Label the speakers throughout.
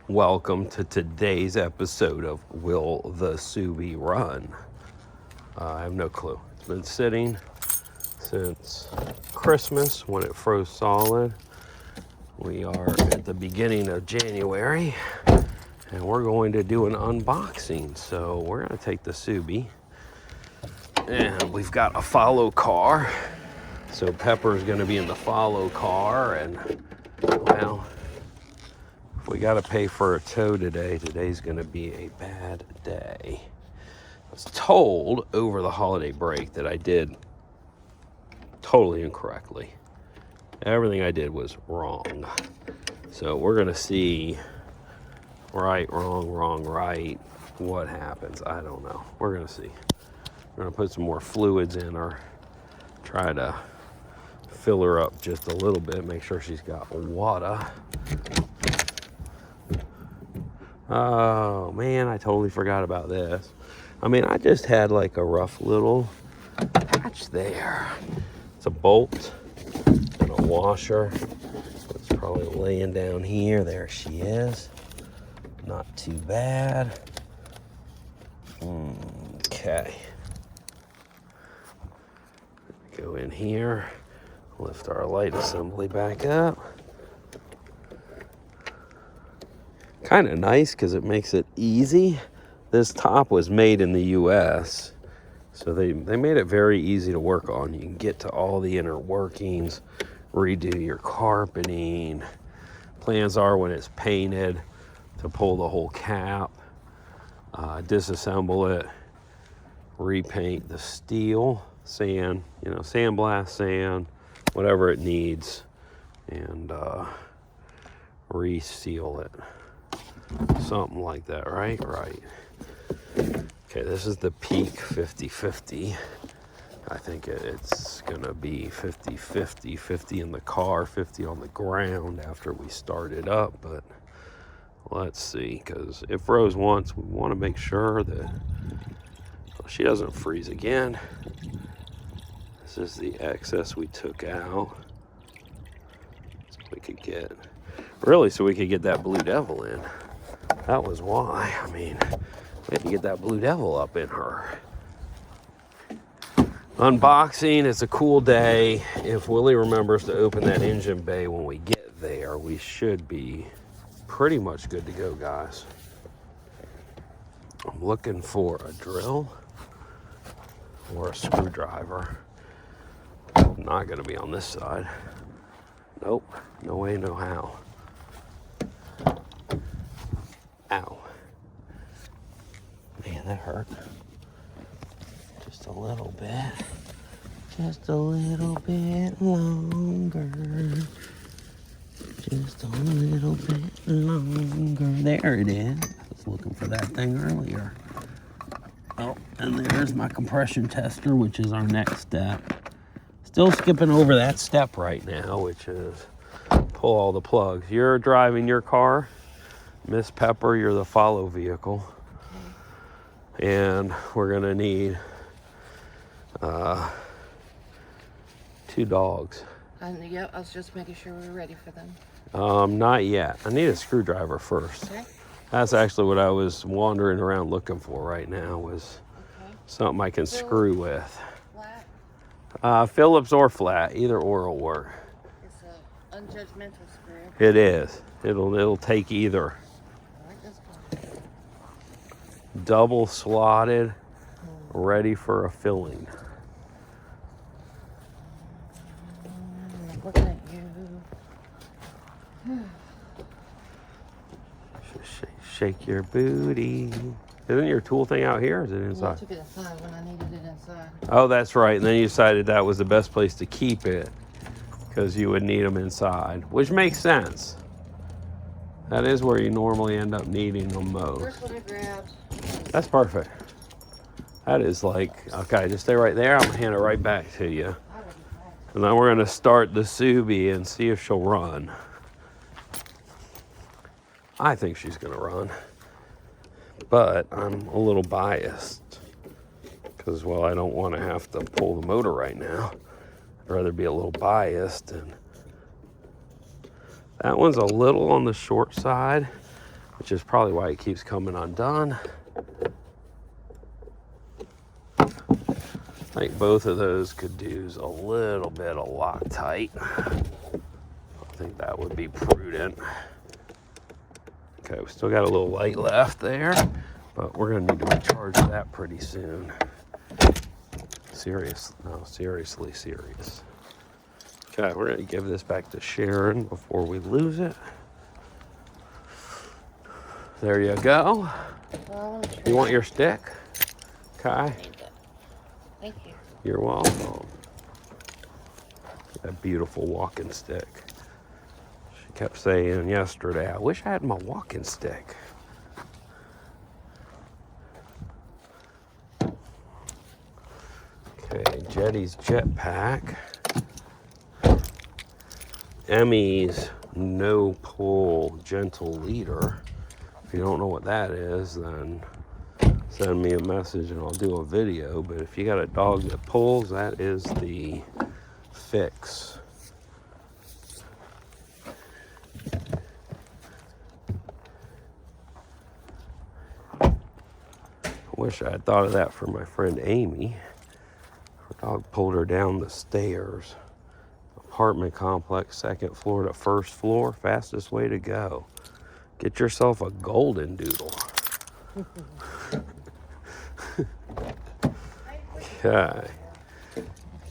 Speaker 1: Welcome to today's episode of Will the Subi Run? I have no clue. It's been sitting since Christmas when it froze solid. We are at the beginning of January and we're going to do an unboxing. So we're going to take the Subi and we've got a follow car. So Pepper's going to be in the follow car and, well, if we got to pay for a tow today, today's going to be a bad day. I was told over the holiday break that I did totally incorrectly. Everything I did was wrong. So we're going to see right, wrong, right. What happens? I don't know. We're going to see. We're going to put some more fluids in her. Try to fill her up just a little bit. Make sure she's got water. Oh man, I totally forgot about this. I mean, I just had like a rough little patch there. It's a bolt and a washer. It's probably laying down here. There she is. Not too bad. Okay. Go in here, lift our light assembly back up. Kind of nice because it makes it easy. This top was made in the US, so they made it very easy to work on. You can get to all the inner workings, redo your carpeting. Plans are when it's painted to pull the whole cap, disassemble it, repaint the steel, sand, sandblast sand, whatever it needs, and reseal it. Something like that, right? Right. Okay, this is the peak 50-50. I think it's gonna be 50-50, 50 in the car, 50 on the ground after we start it up, but let's see, because it froze once. We want to make sure that she doesn't freeze again. This is the excess we took out. So we could get that Blue Devil in. That was why. I mean, we had to get that Blue Devil up in her. Unboxing, it's a cool day. If Willie remembers to open that engine bay when we get there, we should be pretty much good to go, guys. I'm looking for a drill or a screwdriver. Not gonna be on this side. Nope, no way, no how. Ow. Man, that hurt. Just a little bit. Just a little bit longer. Just a little bit longer. There it is. I was looking for that thing earlier. Oh, and there's my compression tester, which is our next step. Still skipping over that step right now, which is pull all the plugs. You're driving your car. Miss Pepper, you're the follow vehicle. And we're gonna need 2 dogs.
Speaker 2: Yep, I was just making sure we were ready for them.
Speaker 1: Not yet. I need a screwdriver first. Okay. That's actually what I was wandering around looking for right now, was something I can screw with. Flat? Phillips or flat, either or will work.
Speaker 2: It's an unjudgmental screw.
Speaker 1: It is. It'll take either. Double slotted, ready for a filling.
Speaker 2: Looking at you.
Speaker 1: Shake your booty. Isn't your tool thing out here, or is it inside?
Speaker 2: Well, I took it inside when I needed it inside.
Speaker 1: Oh, that's right. And then you decided that was the best place to keep it because you would need them inside, which makes sense. That is where you normally end up needing them most.
Speaker 2: First one I grabbed.
Speaker 1: That's perfect. That is like, okay, just stay right there. I'm gonna hand it right back to you. And then we're gonna start the Subi and see if she'll run. I think she's gonna run, but I'm a little biased because, well, I don't want to have to pull the motor right now. I'd rather be a little biased, and that one's a little on the short side. which is probably why it keeps coming undone. I think both of those could use a little bit of Loctite. I think that would be prudent. Okay, we still got a little light left there, but we're gonna need to recharge that pretty soon. Seriously serious. Okay, we're gonna give this back to Sharon before we lose it. There you go.
Speaker 2: Well,
Speaker 1: You want your stick? Okay.
Speaker 2: thank you.
Speaker 1: You're welcome. That beautiful walking stick. She kept saying yesterday, I wish I had my walking stick. Okay, Jetty's jetpack. Emmy's no pull gentle leader. If you don't know what that is, then send me a message and I'll do a video. But if you got a dog that pulls, that is the fix. I wish I had thought of that for my friend Amy. Her dog pulled her down the stairs. Apartment complex, second floor to first floor, fastest way to go. Get yourself a golden doodle. Okay.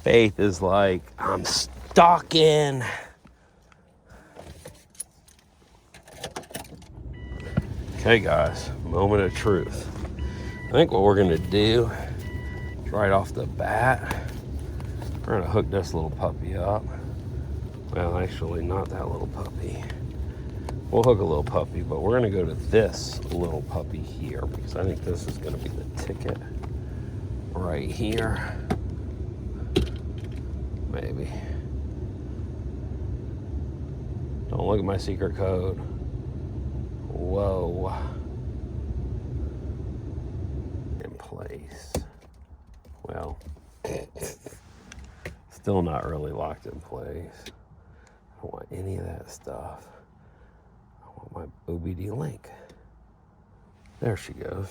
Speaker 1: Faith is like, I'm stalking. Okay, guys, moment of truth. I think what we're gonna do is right off the bat, we're gonna hook this little puppy up. Well, actually, not that little puppy. We'll hook a little puppy, but we're gonna go to this little puppy here because I think this is gonna be the ticket right here. Maybe. Don't look at my secret code. Whoa. In place. Well, still not really locked in place. I don't want any of that stuff. I want my OBD link. There she goes.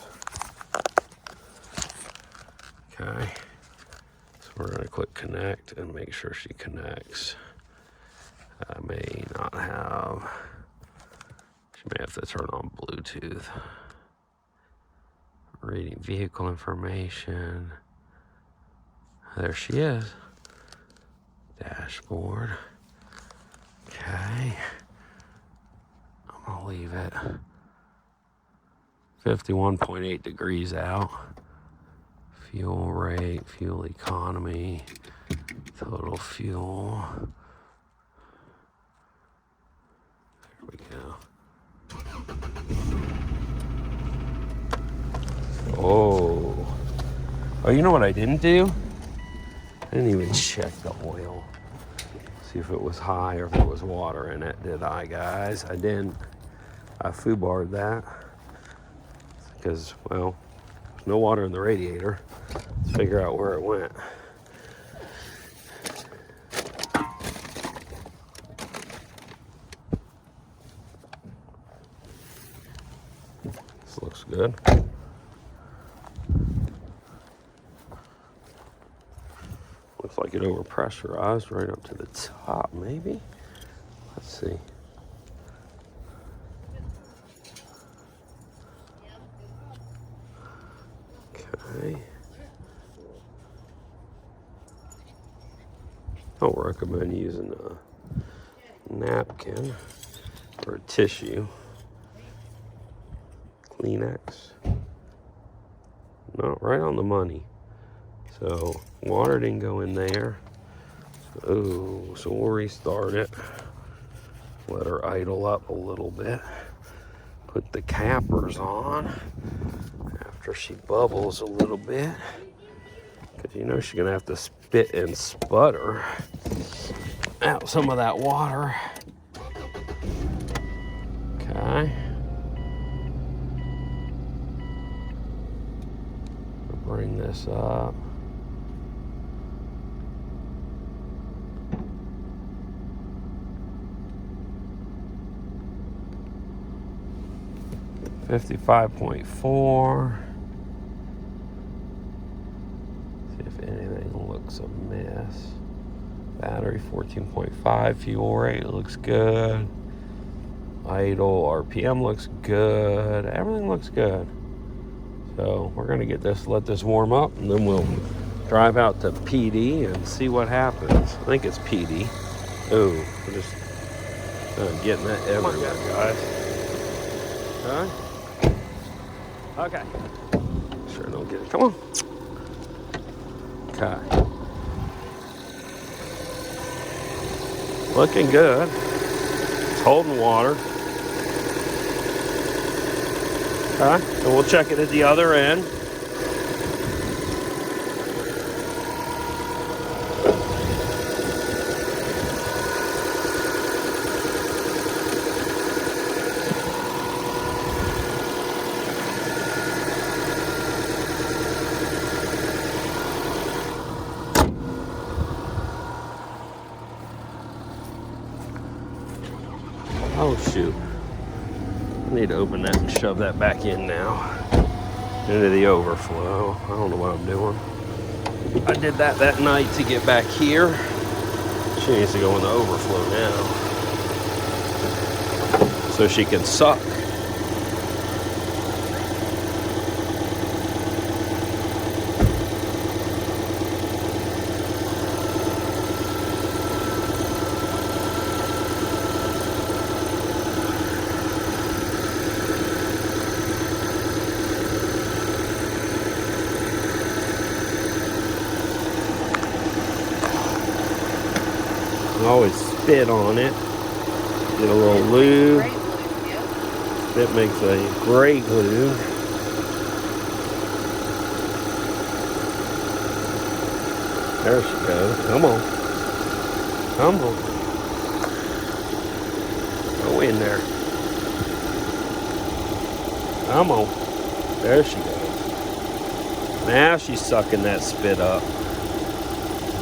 Speaker 1: Okay. So we're gonna click connect and make sure she connects. I may not have, she may have to turn on Bluetooth. Reading vehicle information. There she is. Dashboard. Okay. I'm gonna leave it 51.8 degrees out. Fuel rate, fuel economy, total fuel. There we go. Oh, you know what I didn't do? I didn't even check the oil. See if it was high or if there was water in it, did I, guys? I didn't. I foobarred that because, well, there's no water in the radiator. Let's figure out where it went. This looks good. Looks like it overpressurized right up to the top, maybe. Let's see. Okay. Don't recommend using a napkin or a tissue. Kleenex. No, right on the money. So water didn't go in there. Oh, so we'll restart it. Let her idle up a little bit. Put the cappers on after she bubbles a little bit. Because you know she's gonna have to spit and sputter out some of that water. Okay. Bring this up. 55.4. See if anything looks amiss. Battery 14.5. Fuel rate looks good. Idle RPM looks good. Everything looks good. So we're gonna let this warm up, and then we'll drive out to PD and see what happens. I think it's PD. Oh, we're just getting that everywhere, guys. Okay. Sure don't get it. Come on. Okay. Looking good. It's holding water. Okay. So we'll check it at the other end. Oh shoot. I need to open that and shove that back in now. Into the overflow. I don't know what I'm doing. I did that night to get back here. She needs to go in the overflow now. So she can suck. Always spit on it. Get a little lube. Spit makes a great lube. There she goes. Come on. Come on. Go in there. Come on. There she goes. Now she's sucking that spit up.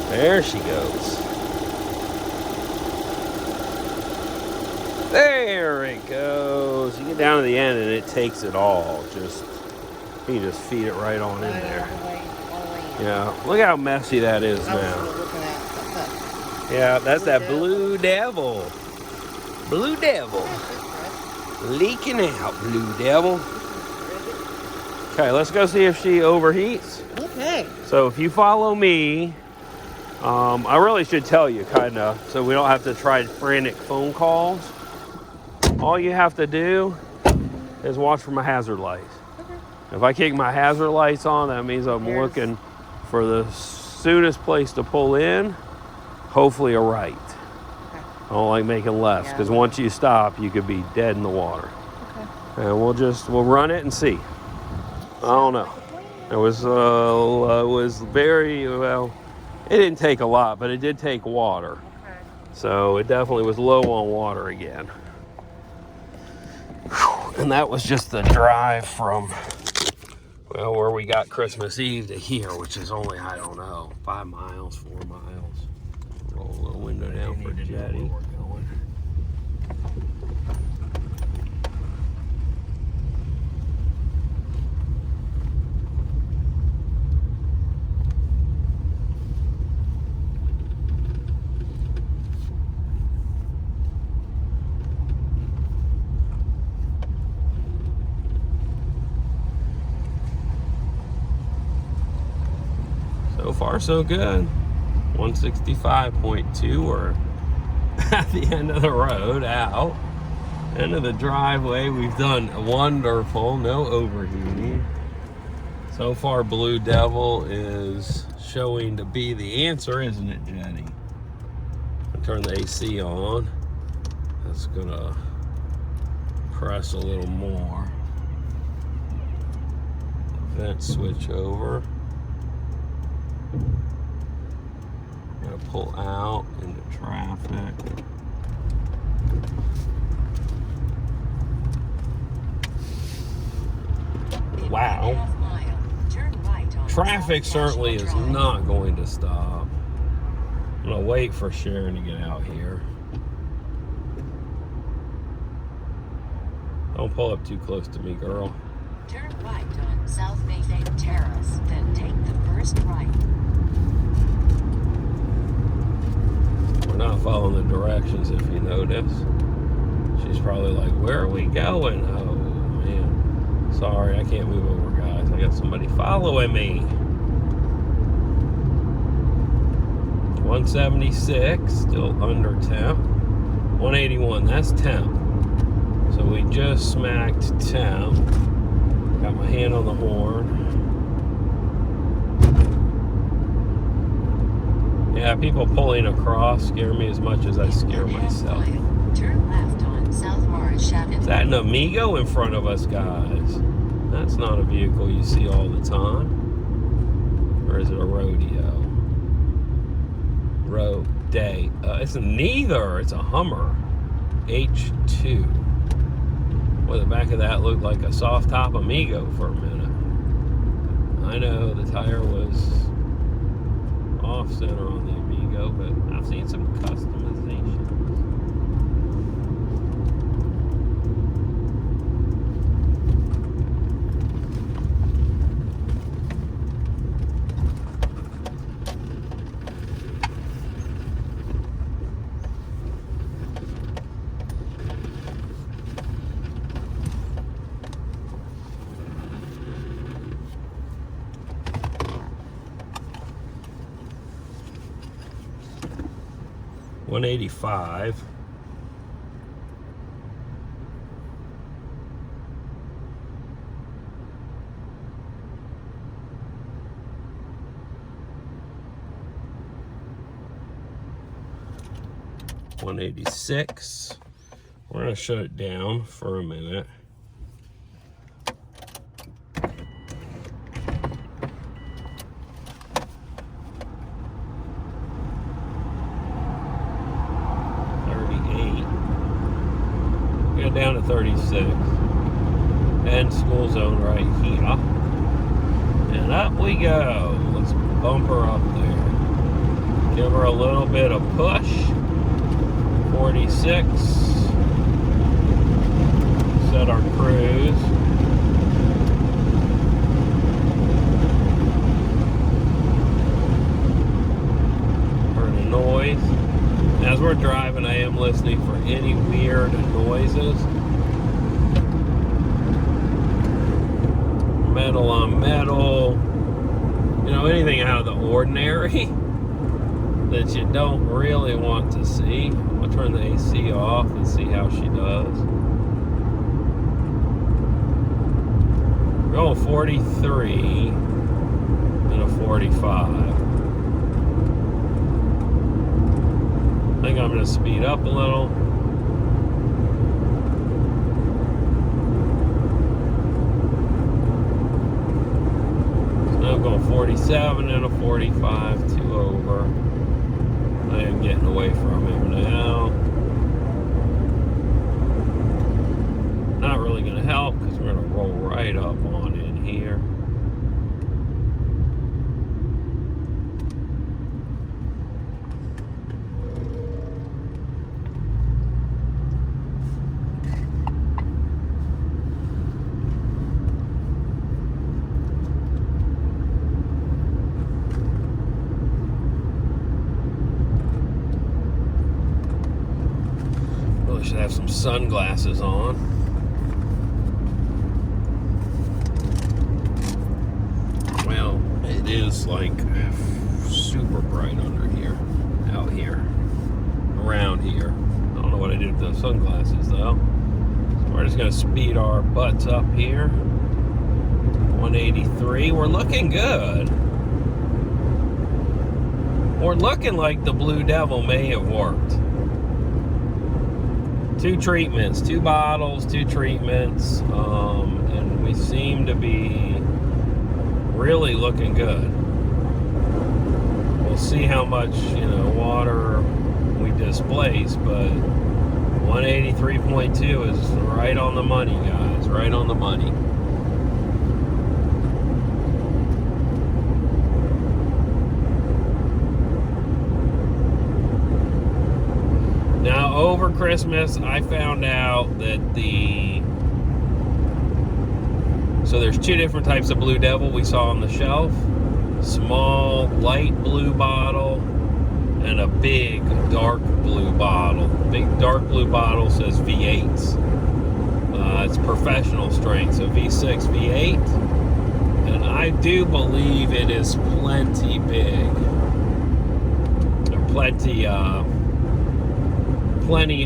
Speaker 1: There she goes. There it goes. You get down to the end and it takes it all. You can just feed it right on in there. Yeah, look how messy that is now. Yeah, that's that Blue Devil. Blue Devil. Leaking out, Blue Devil. Okay, let's go see if she overheats.
Speaker 2: Okay.
Speaker 1: So if you follow me, I really should tell you, kind of, so we don't have to try frantic phone calls. All you have to do is watch for my hazard lights. Okay. If I kick my hazard lights on, that means I'm looking for the soonest place to pull in, hopefully a right. Okay. I don't like making lefts, because once you stop, you could be dead in the water. Okay. And we'll run it and see. I don't know. It was very, well, it didn't take a lot, but it did take water. Okay. So it definitely was low on water again. And that was just the drive from, well, where we got Christmas Eve to here, which is only, I don't know, 5 miles, 4 miles. Roll a little window down for Jetty. So far, so good. 165.2. We're at the end of the road, out. End of the driveway. We've done wonderful. No overheating. So far, Blue Devil is showing to be the answer, isn't it, Jenny? I'll turn the AC on. That's gonna press a little more. Vent switch over. Gonna pull out into traffic. Wow. Traffic certainly is not going to stop. I'm gonna wait for Sharon to get out here. Don't pull up too close to me, girl.
Speaker 3: Turn right on South Mayfair Terrace, then take the first right.
Speaker 1: We're not following the directions, if you notice. She's probably like, where are we going? Oh, man. Sorry, I can't move over, guys. I got somebody following me. 176, still under temp. 181, that's temp. So we just smacked temp. Got my hand on the horn. Yeah, people pulling across scare me as much as I scare myself.
Speaker 3: Turn left on South Marsh Avenue.
Speaker 1: Is that an Amigo in front of us, guys? That's not a vehicle you see all the time. Or is it a rodeo? It's neither. It's a Hummer H2. Well, the back of that looked like a soft top Amigo for a minute. I know the tire was off center on the Amigo, but I've seen some customization. $185. $186. We're gonna shut it down for a minute. Down to 36. And school zone right here. And up we go. Let's bump her up there. Give her a little bit of push. 46. Set our cruise. Heard a noise. As we're driving, I am listening for any weird noises. Metal on metal. You know, anything out of the ordinary that you don't really want to see. I'll turn the AC off and see how she does. We're going 43 and a 45. I think I'm going to speed up a little. So now I'm going 47 and a 45, 2 over. I am getting away from him now. Not really going to help because we're going to roll right up on in here. Should have some sunglasses on. Well, it is like super bright under here, out here, around here. I don't know what I did with those sunglasses though. So we're just gonna speed our butts up here. 183. We're looking good. We're looking like the Blue Devil may have worked. 2 treatments, 2 bottles, 2 treatments, and we seem to be really looking good. We'll see how much, water we displace, but 183.2 is right on the money, guys, right on the money. Now, over Christmas, I found out that the So there's two different types of Blue Devil we saw on the shelf. Small, light blue bottle and a big, dark blue bottle. Big, dark blue bottle says V8s. It's professional strength, so V6, V8. And I do believe it is plenty big. Or plenty,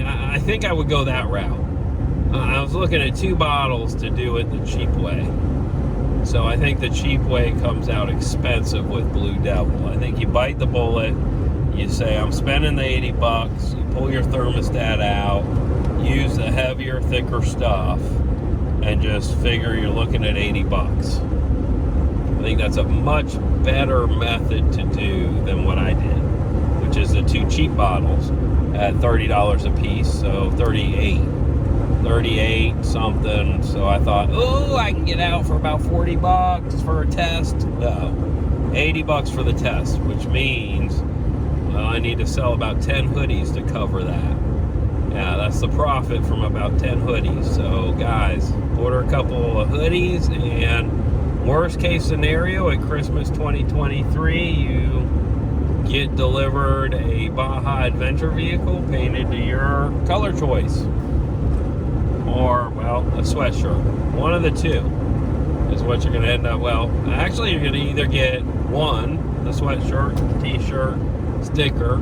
Speaker 1: I think I would go that route. I was looking at two bottles to do it the cheap way. So I think the cheap way comes out expensive with Blue Devil. I think you bite the bullet, you say, I'm spending the 80 bucks, you pull your thermostat out, use the heavier, thicker stuff, and just figure you're looking at 80 bucks. I think that's a much better method to do than what I did, which is the two cheap bottles at $30 a piece, so 38 something. So I thought, oh, I can get out for about 40 bucks for a test. No, 80 bucks for the test, which means, well, I need to sell about 10 hoodies to cover that. Yeah, that's the profit from about 10 hoodies. So guys, order a couple of hoodies, and worst case scenario at Christmas 2023, you get delivered a Baja Adventure vehicle painted to your color choice. Or, well, a sweatshirt. One of the two is what you're going to end up. Well, actually, you're going to either get one, the sweatshirt, t-shirt, sticker,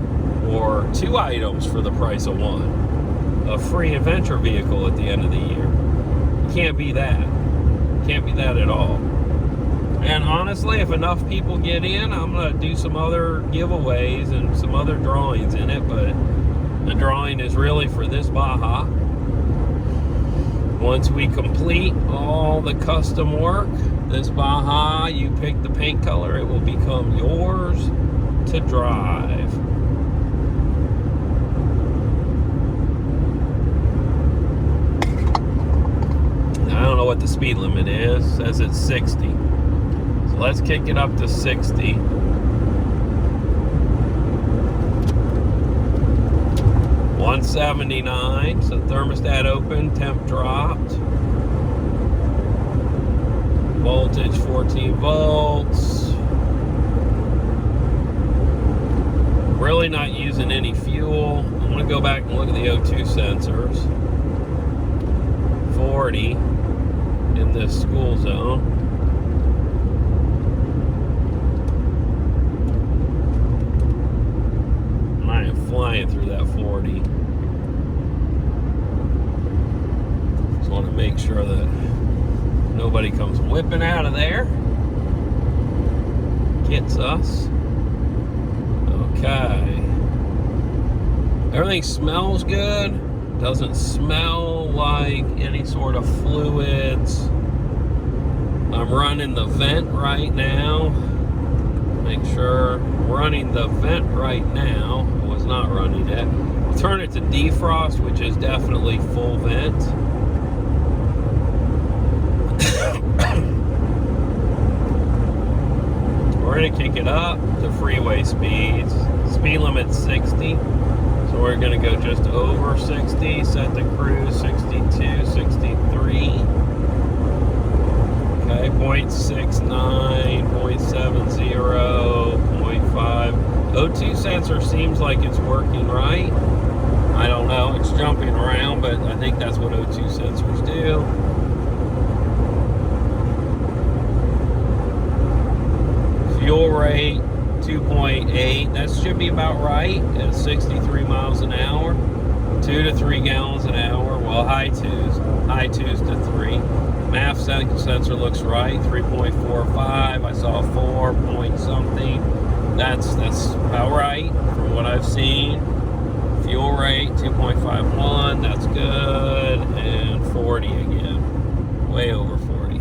Speaker 1: or two items for the price of one. A free adventure vehicle at the end of the year. You can't beat that. Can't beat that at all. And honestly, if enough people get in, I'm going to do some other giveaways and some other drawings in it, but the drawing is really for this Baja. Once we complete all the custom work, this Baja, you pick the paint color, it will become yours to drive. I don't know what the speed limit is. It says it's 60. So let's kick it up to 60. 179, so thermostat open, temp dropped. Voltage 14 volts. Really not using any fuel. I'm going to go back and look at the O2 sensors. 40 in this school zone. I am flying through that 40. Just want to make sure that nobody comes whipping out of there. Gets us. Okay. Everything smells good. Doesn't smell like any sort of fluids. I'm running the vent right now. Make sure I'm running the vent right now. I was not running it. I'll turn it to defrost, which is definitely full vent. We're gonna kick it up to freeway speeds. Speed limit 60. So we're gonna go just over 60, set the cruise 62, 63. Okay, 0.69, 0.70, 0.5. O2 sensor seems like it's working right. I don't know, it's jumping around, but I think that's what O2 sensors do. Fuel rate 2.8, that should be about right at 63 miles an hour. 2 to 3 gallons an hour. Well, high twos to 3. MAF sensor looks right, 3.45. I saw 4 point something. That's about right from what I've seen. Fuel rate 2.51, that's good. And 40 again, way over 40.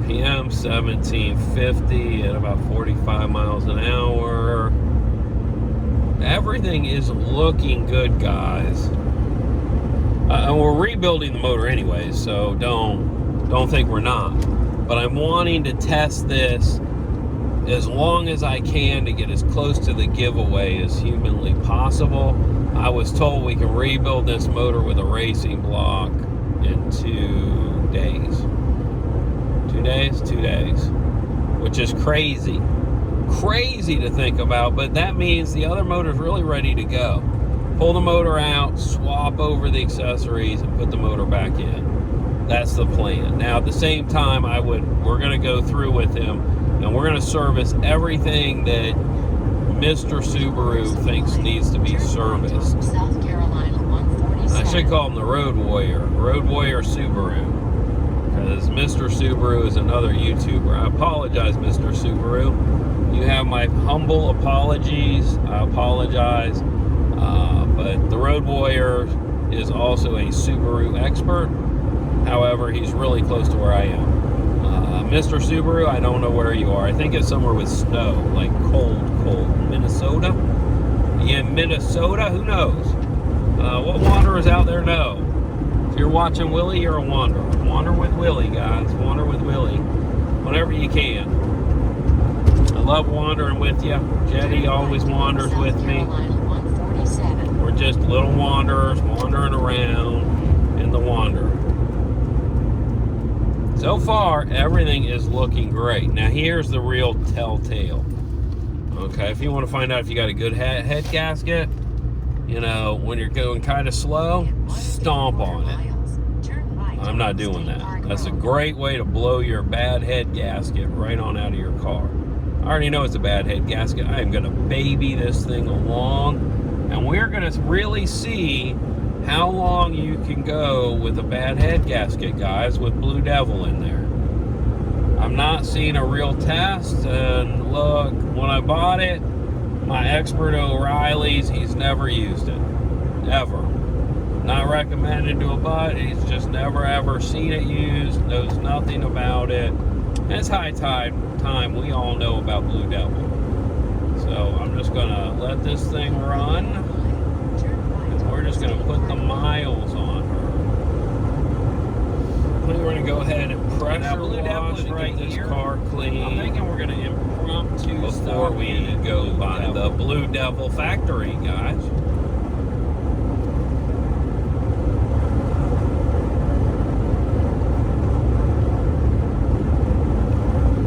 Speaker 1: PM 1750 at about 45 miles an hour. Everything is looking good, guys. We're rebuilding the motor anyways, so don't think we're not. But I'm wanting to test this as long as I can to get as close to the giveaway as humanly possible. I was told we can rebuild this motor with a racing block in 2 days. 2 days? 2 days. Which is crazy. Crazy to think about, but that means the other motor's really ready to go. Pull the motor out, swap over the accessories, and put the motor back in. That's the plan. Now, at the same time, we're going to go through with him, and we're going to service everything that Mr. Subaru thinks needs to be serviced.
Speaker 3: South Carolina 147.
Speaker 1: I should call him the Road Warrior Subaru, because Mr. Subaru is another YouTuber. I apologize, Mr. Subaru. You have my humble apologies. I apologize. But the Road Warrior is also a Subaru expert. However, he's really close to where I am. Mr. Subaru, I don't know where you are. I think it's somewhere with snow, like cold. Minnesota? Yeah, Minnesota? Who knows? What wanderers out there know? If you're watching Willie, you're a wanderer. Wander with Willie, guys. Wander with Willie. Whenever you can. I love wandering with you. Jetty always wanders with me. We're just little wanderers wandering around in the wander. So far, everything is looking great. Now, here's the real telltale. Okay, if you want to find out if you got a good head gasket, you know, when you're going kind of slow, stomp on it. I'm not doing that. That's a great way to blow your bad head gasket right on out of your car. I already know it's a bad head gasket. I am going to baby this thing along, and we're going to really see how long you can go with a bad head gasket, guys, with Blue Devil in there. I'm not seeing a real test, and look, when I bought it, my expert O'Reilly's, he's never used it, ever. Not recommended to a butt, he's just never ever seen it used, knows nothing about it. And it's high time we all know about Blue Devil. So I'm just gonna let this thing run, and we're just gonna put the miles on her. We're going to go ahead and pressure wash to get this car clean. I'm thinking we're going to impromptu before we go by the Blue Devil factory, guys.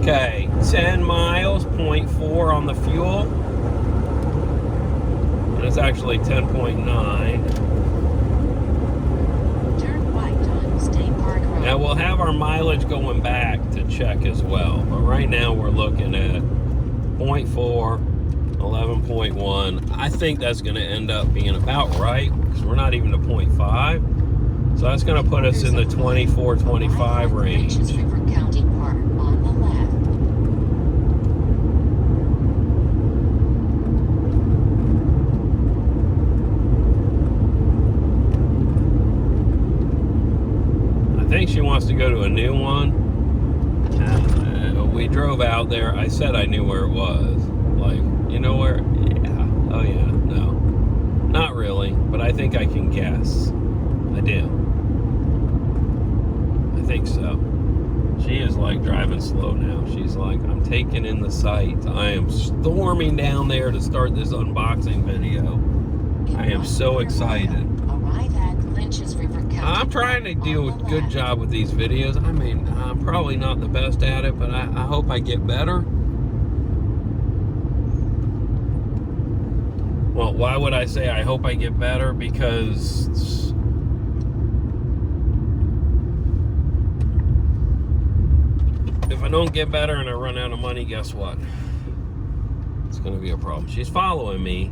Speaker 1: Okay, 10 miles, 0.4 on the fuel. And it's actually 10.9. Now we'll have our mileage going back to check as well, but right now we're looking at 0.4, 11.1. I think that's going to end up being about right, because we're not even to 0.5. So that's going to put us in the 24, 25 range. I think she wants to go to a new one. We drove out there. I said I knew where it was. Like, you know where? Yeah. Oh, yeah. No. Not really, but I think I can guess. I do. I think so. She is like driving slow now. She's like, I'm taking in the sights. I am storming down there to start this unboxing video. I am so excited.
Speaker 3: Lynches River County.
Speaker 1: I'm trying to do a good job with these videos. I mean, I'm probably not the best at it, but I hope I get better. Well, why would I say I hope I get better? Because if I don't get better and I run out of money, guess what? It's going to be a problem. She's following me.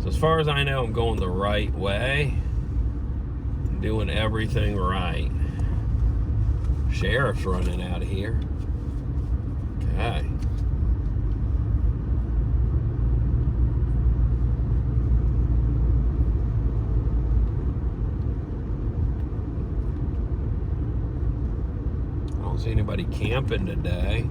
Speaker 1: So as far as I know, I'm going the right way. Doing everything right. Sheriff's running out of here. Okay. I don't see anybody camping today.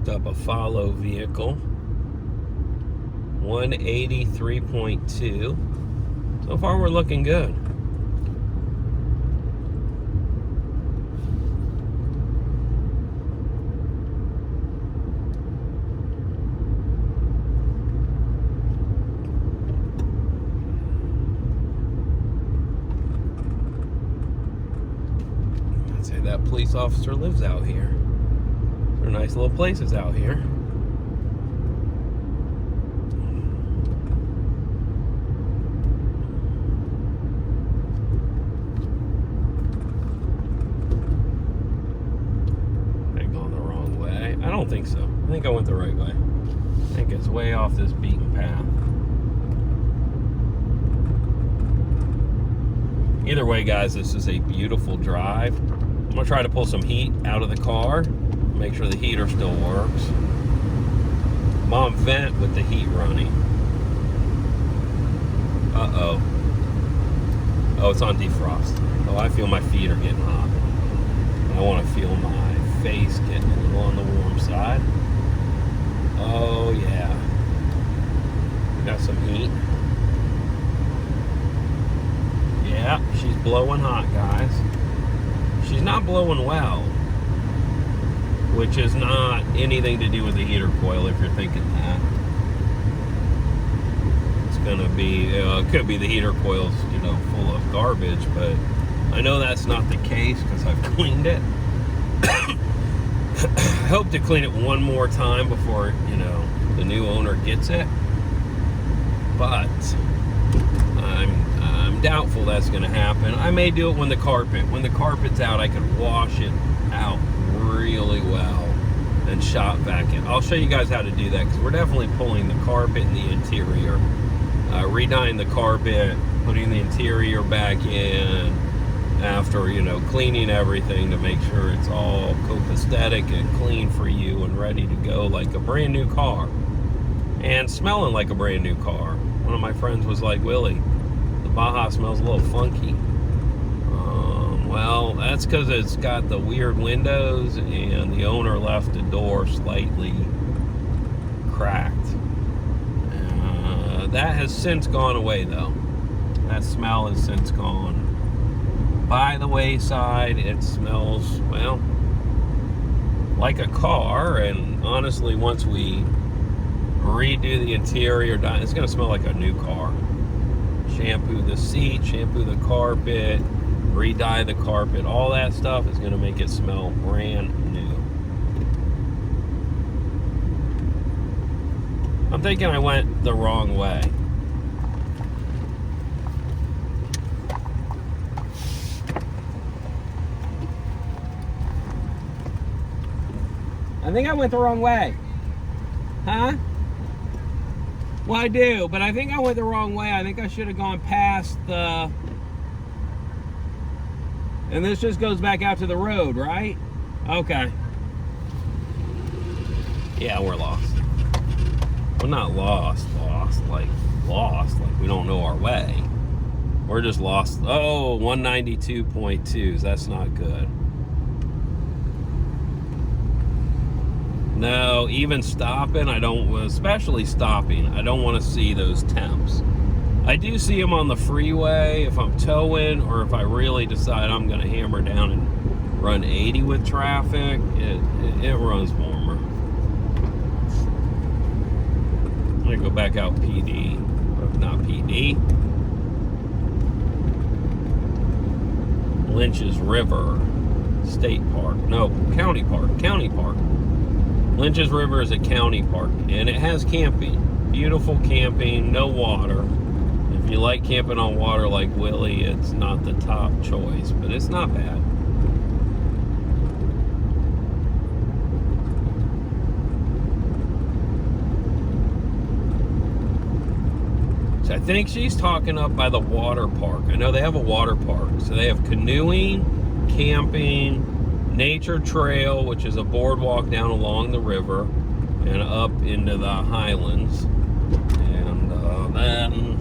Speaker 1: Up a follow vehicle. 183.2. So far, we're looking good. I'd say that police officer lives out here. There are nice little places out here. I don't think so. I think I went the right way. I think it's way off this beaten path. Either way, guys, this is a beautiful drive. I'm gonna try to pull some heat out of the car, make sure the heater still works. I'm on vent with the heat running. Uh-oh. Oh, it's on defrost. Oh, I feel my feet are getting hot. I want to feel my face getting a little on the warm side. Oh yeah, got some heat. Yeah, she's blowing hot, guys. She's not blowing well, which is not anything to do with the heater coil, if you're thinking that. It's gonna be, it could be the heater coil's, full of garbage, but I know that's not the case because I've cleaned it. I hope to clean it one more time before, the new owner gets it. But I'm doubtful that's going to happen. I may do it when the carpet's out, I can wash it out really well and shop vac it. I'll show you guys how to do that because we're definitely pulling the carpet and the interior, redying the carpet, putting the interior back in after, cleaning everything to make sure it's all copacetic and clean for you and ready to go like a brand new car and smelling like a brand new car. One of my friends was like, Willie, the Baja smells a little funky. Well, that's because it's got the weird windows and the owner left the door slightly cracked. That has since gone away though. That smell has since gone by the wayside. It smells, well, like a car, and honestly, once we redo the interior, it's going to smell like a new car. Shampoo the seat, shampoo the carpet, re-dye the carpet, all that stuff is going to make it smell brand new. I'm thinking I went the wrong way. I think I went the wrong way. Huh? Well, I do, but I think I went the wrong way. I think I should have gone past the... And this just goes back out to the road, right? Okay. Yeah, we're lost. We're not lost. Like we don't know our way. We're just lost. Oh, 192.2s. That's not good. No, even stopping, especially stopping, I don't want to see those temps. I do see them on the freeway if I'm towing, or if I really decide I'm going to hammer down and run 80 with traffic, it runs warmer. I'm going to go back out PD, not PD. Lynches River State Park, no, County Park. Lynches River is a county park, and it has camping. Beautiful camping, no water. If you like camping on water like Willie, it's not the top choice, but it's not bad. So I think she's talking up by the water park. I know they have a water park. So they have canoeing, camping, nature trail, which is a boardwalk down along the river and up into the highlands. And then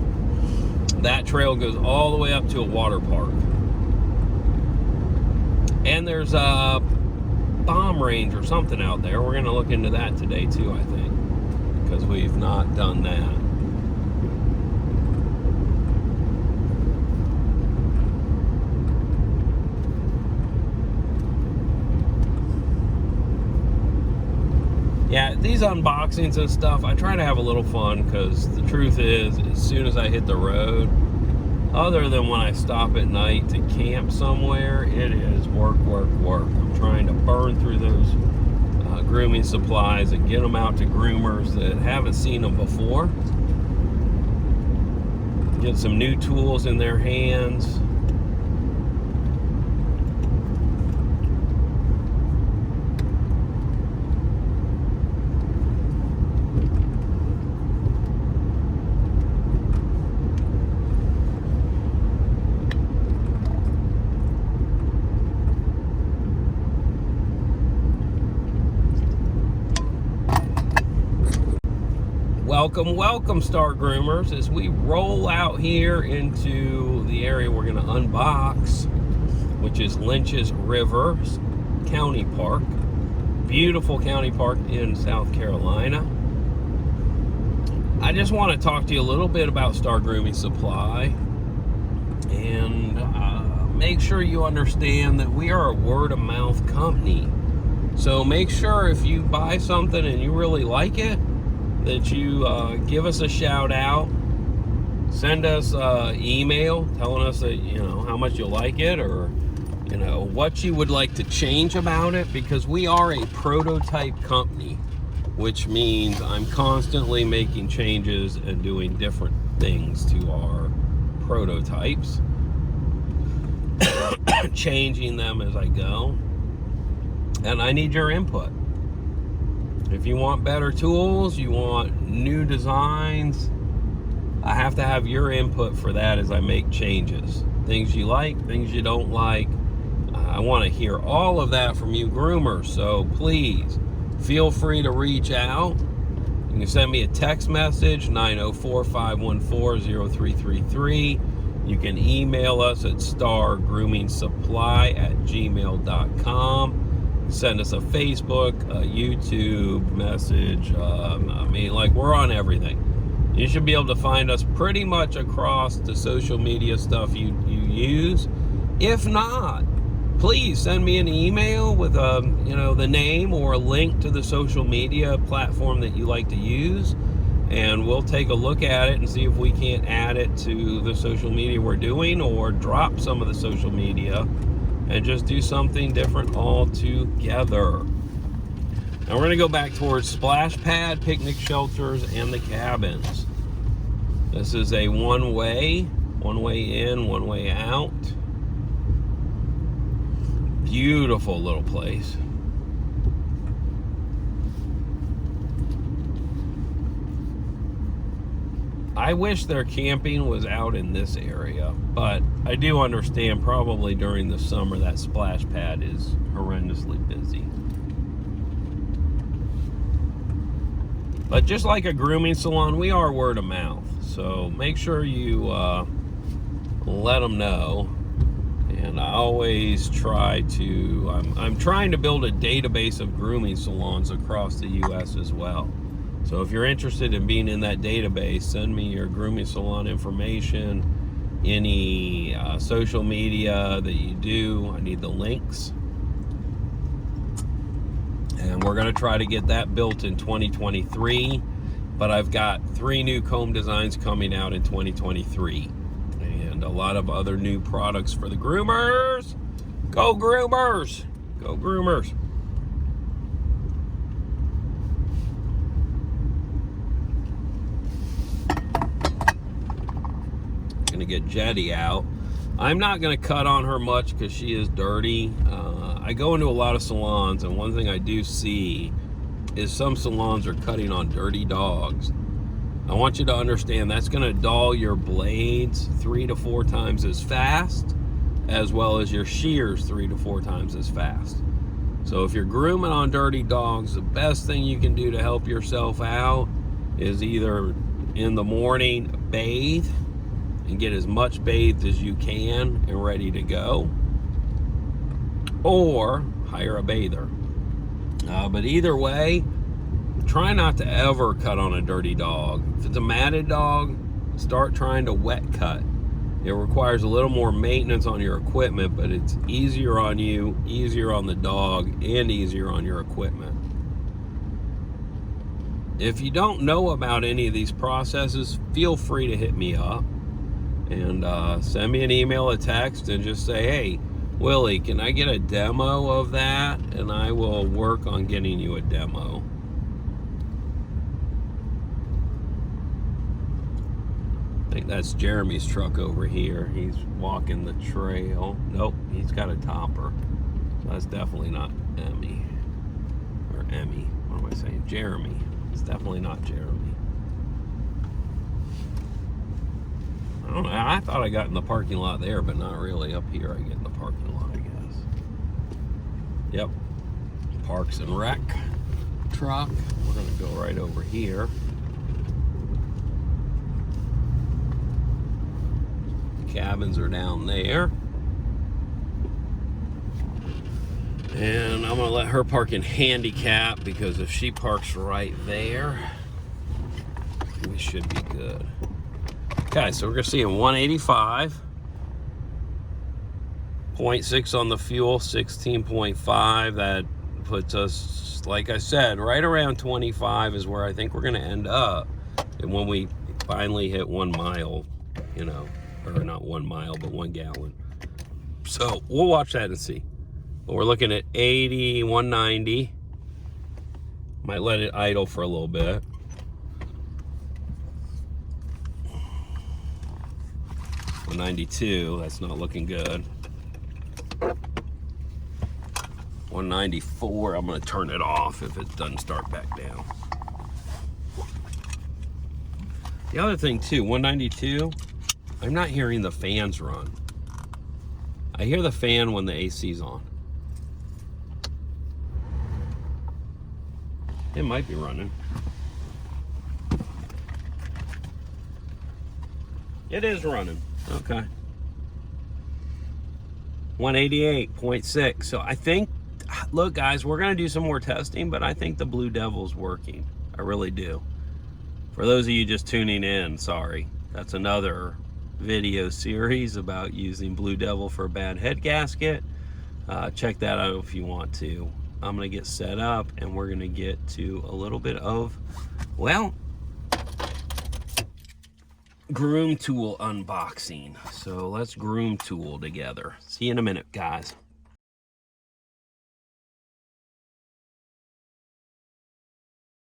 Speaker 1: that trail goes all the way up to a water park. And there's a bomb range or something out there. We're going to look into that today too, I think, because we've not done that. these unboxings and stuff, I try to have a little fun, because the truth is, as soon as I hit the road, other than when I stop at night to camp somewhere, it is work, work, work. I'm trying to burn through those grooming supplies and get them out to groomers that haven't seen them before. Get some new tools in their hands. Welcome, welcome, Star Groomers, as we roll out here into the area we're going to unbox, which is Lynches River County Park. Beautiful county park in South Carolina. I just want to talk to you a little bit about Star Grooming Supply, and make sure you understand that we are a word-of-mouth company. So make sure if you buy something and you really like it, that you give us a shout out, send us email telling us that, you know, how much you like it, or, you know, what you would like to change about it, because we are a prototype company, which means I'm constantly making changes and doing different things to our prototypes, changing them as I go, and I need your input. If you want better tools, you want new designs, I have to have your input for that as I make changes. Things you like, things you don't like. I want to hear all of that from you groomers, so please feel free to reach out. You can send me a text message, 904-514-0333. You can email us at stargroomingsupply@gmail.com. Send us a Facebook, a YouTube message. I mean, like, we're on everything. You should be able to find us pretty much across the social media stuff you use. If not, please send me an email with you know, the name or a link to the social media platform that you like to use, and we'll take a look at it and see if we can't add it to the social media we're doing, or drop some of the social media and just do something different altogether. Now we're going to go back towards splash pad, picnic shelters, and the cabins. This is a one-way in, one way out. Beautiful little place. I wish their camping was out in this area, but I do understand probably during the summer that splash pad is horrendously busy. But just like a grooming salon, we are word of mouth. So make sure you let them know. And I always try to, I'm trying to build a database of grooming salons across the U.S. as well. So if you're interested in being in that database, send me your grooming salon information, any social media that you do. I need the links. And we're going to try to get that built in 2023. But I've got 3 new comb designs coming out in 2023. And a lot of other new products for the groomers. Go groomers! Go groomers! Gonna get Jetty out. I'm not gonna cut on her much because she is dirty. I go into a lot of salons, and one thing I do see is some salons are cutting on dirty dogs. I want you to understand that's gonna dull your blades 3 to 4 times as fast, as well as your shears 3 to 4 times as fast. So if you're grooming on dirty dogs, the best thing you can do to help yourself out is either in the morning bathe and get as much bathed as you can and ready to go, or hire a bather. But either way, try not to ever cut on a dirty dog. If it's a matted dog, start trying to wet cut. It requires a little more maintenance on your equipment, but it's easier on you, easier on the dog, and easier on your equipment. if you don't know about any of these processes, feel free to hit me up and send me an email, a text, and just say, hey, Willie, can I get a demo of that? And I will work on getting you a demo. I think that's Jeremy's truck over here. He's walking the trail. Nope, he's got a topper. So that's definitely not Emmy. Or Emmy. What am I saying? Jeremy. It's definitely not Jeremy. I don't know. I thought I got in the parking lot there, but not really. Up here I get in the parking lot, I guess. Yep. Parks and Rec truck. We're going to go right over here. Cabins are down there. And I'm going to let her park in handicap, because if she parks right there, we should be good. Okay, so we're going to see a 185.6 on the fuel, 16.5. That puts us, like I said, right around 25 is where I think we're going to end up. And when we finally hit 1 mile, you know, or not 1 mile, but 1 gallon. So we'll watch that and see. But we're looking at 80, 190. Might let it idle for a little bit. $192, that's not looking good. 194, I'm gonna turn it off if it doesn't start back down. The other thing too, 192, I'm not hearing the fans run. I hear the fan when the AC's on. It might be running. It is running. Okay. 188.6. So I think, look guys, we're going to do some more testing, but I think the Blue Devil's working. I really do. For those of you just tuning in, sorry. That's another video series about using Blue Devil for a bad head gasket. Check that out if you want to. I'm going to get set up and we're going to get to a little bit of, well, groom tool unboxing. So let's groom tool together. See you in a minute, guys.